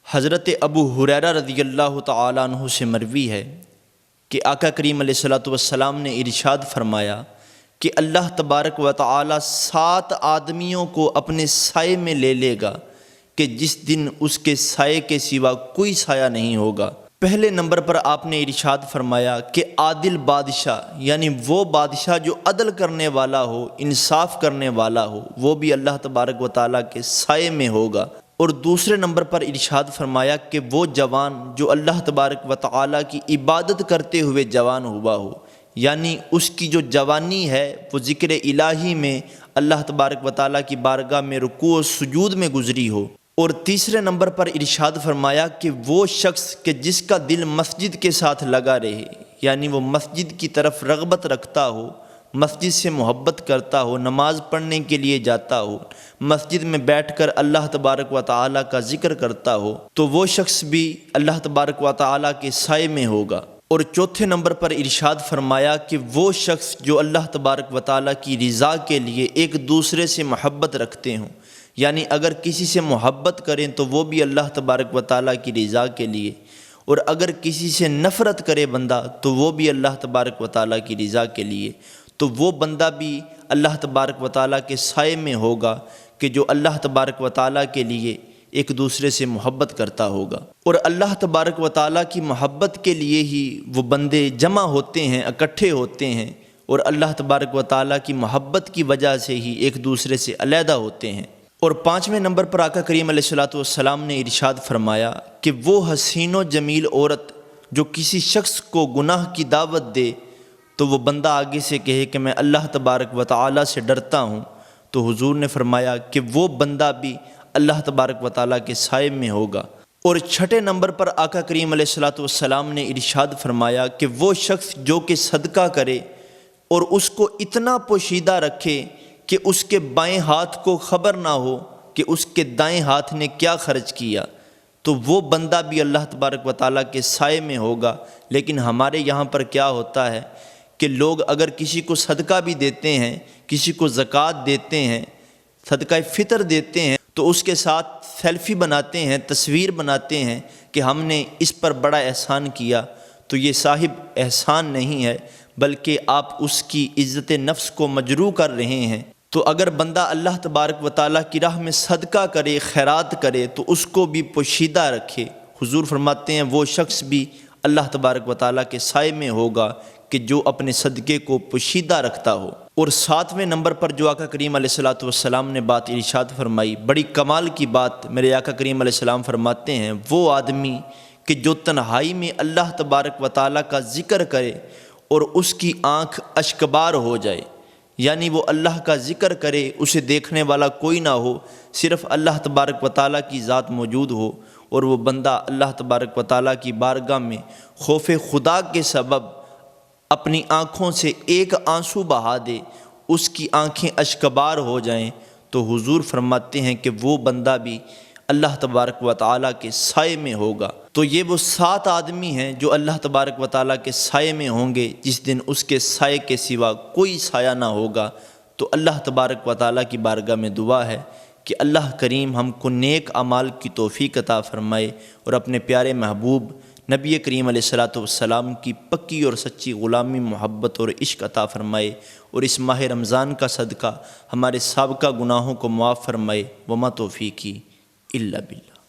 حضرت ابو ہریرہ رضی اللہ تعالیٰ عنہ سے مروی ہے کہ آقا کریم علیہ الصلوۃ والسلام نے ارشاد فرمایا کہ اللہ تبارک و تعالیٰ 7 آدمیوں کو اپنے سائے میں لے لے گا کہ جس دن اس کے سائے کے سوا کوئی سایہ نہیں ہوگا۔ پہلے نمبر پر آپ نے ارشاد فرمایا کہ عادل بادشاہ، یعنی وہ بادشاہ جو عدل کرنے والا ہو، انصاف کرنے والا ہو، وہ بھی اللہ تبارک و تعالیٰ کے سائے میں ہوگا۔ اور دوسرے نمبر پر ارشاد فرمایا کہ وہ جوان جو اللہ تبارک و تعالیٰ کی عبادت کرتے ہوئے جوان ہوا ہو، یعنی اس کی جو جوانی ہے وہ ذکر الہی میں اللہ تبارک و تعالیٰ کی بارگاہ میں رکوع و سجود میں گزری ہو۔ اور تیسرے نمبر پر ارشاد فرمایا کہ وہ شخص کہ جس کا دل مسجد کے ساتھ لگا رہے، یعنی وہ مسجد کی طرف رغبت رکھتا ہو، مسجد سے محبت کرتا ہو، نماز پڑھنے کے لیے جاتا ہو، مسجد میں بیٹھ کر اللہ تبارک و تعالیٰ کا ذکر کرتا ہو، تو وہ شخص بھی اللہ تبارک و تعالیٰ کے سائے میں ہوگا۔ اور چوتھے نمبر پر ارشاد فرمایا کہ وہ شخص جو اللہ تبارک و تعالیٰ کی رضا کے لیے ایک دوسرے سے محبت رکھتے ہوں، یعنی اگر کسی سے محبت کریں تو وہ بھی اللہ تبارک و تعالیٰ کی رضا کے لیے، اور اگر کسی سے نفرت کرے بندہ تو وہ بھی اللہ تبارک و تعالیٰ کی رضا کے لیے، تو وہ بندہ بھی اللہ تبارک و تعالیٰ کے سائے میں ہوگا کہ جو اللہ تبارک و تعالیٰ کے لیے ایک دوسرے سے محبت کرتا ہوگا۔ اور اللہ تبارک و تعالیٰ کی محبت کے لیے ہی وہ بندے جمع ہوتے ہیں، اکٹھے ہوتے ہیں، اور اللہ تبارک و تعالیٰ کی محبت کی وجہ سے ہی ایک دوسرے سے علیحدہ ہوتے ہیں۔ اور 5ویں نمبر پر آقا کریم علیہ الصلوۃ والسلام نے ارشاد فرمایا کہ وہ حسین و جمیل عورت جو کسی شخص کو گناہ کی دعوت دے تو وہ بندہ آگے سے کہے کہ میں اللہ تبارک و تعالیٰ سے ڈرتا ہوں، تو حضور نے فرمایا کہ وہ بندہ بھی اللہ تبارک و تعالیٰ کے سائے میں ہوگا۔ اور 6 نمبر پر آقا کریم علیہ الصلوۃ والسلام نے ارشاد فرمایا کہ وہ شخص جو کہ صدقہ کرے اور اس کو اتنا پوشیدہ رکھے کہ اس کے بائیں ہاتھ کو خبر نہ ہو کہ اس کے دائیں ہاتھ نے کیا خرچ کیا، تو وہ بندہ بھی اللہ تبارک و تعالیٰ کے سائے میں ہوگا۔ لیکن ہمارے یہاں پر کیا ہوتا ہے کہ لوگ اگر کسی کو صدقہ بھی دیتے ہیں، کسی کو زکوٰۃ دیتے ہیں، صدقہ فطر دیتے ہیں، تو اس کے ساتھ سیلفی بناتے ہیں، تصویر بناتے ہیں کہ ہم نے اس پر بڑا احسان کیا۔ تو یہ صاحب احسان نہیں ہے، بلکہ آپ اس کی عزت نفس کو مجروح کر رہے ہیں۔ تو اگر بندہ اللہ تبارک و تعالیٰ کی راہ میں صدقہ کرے، خیرات کرے، تو اس کو بھی پوشیدہ رکھے۔ حضور فرماتے ہیں وہ شخص بھی اللہ تبارک و تعالیٰ کے سائے میں ہوگا کہ جو اپنے صدقے کو پوشیدہ رکھتا ہو۔ اور 7ویں نمبر پر جو آقا کریم علیہ الصلوۃ والسلام نے بات ارشاد فرمائی، بڑی کمال کی بات میرے آقا کریم علیہ السلام فرماتے ہیں، وہ آدمی کہ جو تنہائی میں اللہ تبارک و تعالیٰ کا ذکر کرے اور اس کی آنکھ اشکبار ہو جائے، یعنی وہ اللہ کا ذکر کرے، اسے دیکھنے والا کوئی نہ ہو، صرف اللہ تبارک و تعالیٰ کی ذات موجود ہو، اور وہ بندہ اللہ تبارک و تعالیٰ کی بارگاہ میں خوف خدا کے سبب اپنی آنکھوں سے ایک آنسو بہا دے، اس کی آنکھیں اشکبار ہو جائیں، تو حضور فرماتے ہیں کہ وہ بندہ بھی اللہ تبارک و تعالیٰ کے سائے میں ہوگا۔ تو یہ وہ 7 آدمی ہیں جو اللہ تبارک و تعالیٰ کے سائے میں ہوں گے جس دن اس کے سائے کے سوا کوئی سایہ نہ ہوگا۔ تو اللہ تبارک و تعالیٰ کی بارگاہ میں دعا ہے کہ اللہ کریم ہم کو نیک اعمال کی توفیق عطا فرمائے، اور اپنے پیارے محبوب نبی کریم علیہ الصلوۃ والسلام کی پکی اور سچی غلامی، محبت اور عشق عطا فرمائے، اور اس ماہ رمضان کا صدقہ ہمارے سابقہ گناہوں کو معاف فرمائے۔ وما توفیقی الا باللہ۔